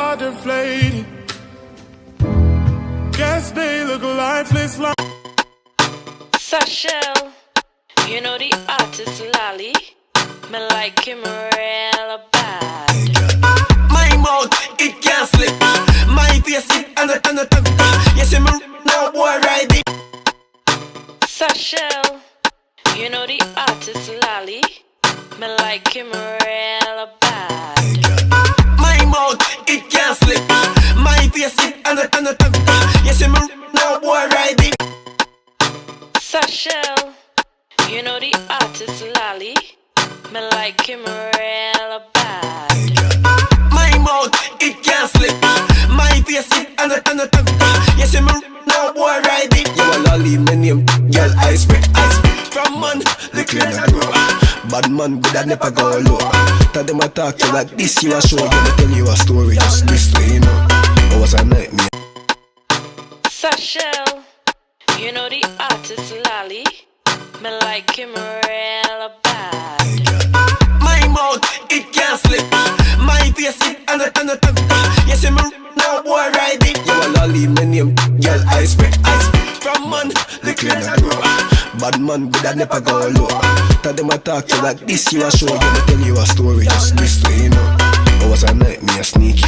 are deflated. Guess they look lifeless like Sashel, you know the artist Lolly. Me like him real bad. My mouth, it can't slip. My face, it and you see me now, boy, ride it. Sashel, you know the artist Lolly. Me like him real bad. My mouth, it can't slip. My face, it and you see me now, boy, ride it. Sashel, you know the artist Lolly. Me like him real bad. My mouth, it can't slip. My face, it and you see me now, boy, ride it. You a lolly, my name, girl, I spit. From man, the clean a grow. Bad man, good, I never go low. Tell them I talk to you like this, you a show. Gonna tell you a story, just this way, you know. It was a nightmare. Sashel, you know the artist Lolly. Me like him real bad. My mouth, it can't slip. My face, it and you see me now, boy, ride it. You a lolly, my name, girl, I spit. From man, the clean a grow. Bad man, good, I never go low. Tell them I talk to you like this, you a show. Gonna tell you a story, just this way, you know. It was a nightmare, sneaky.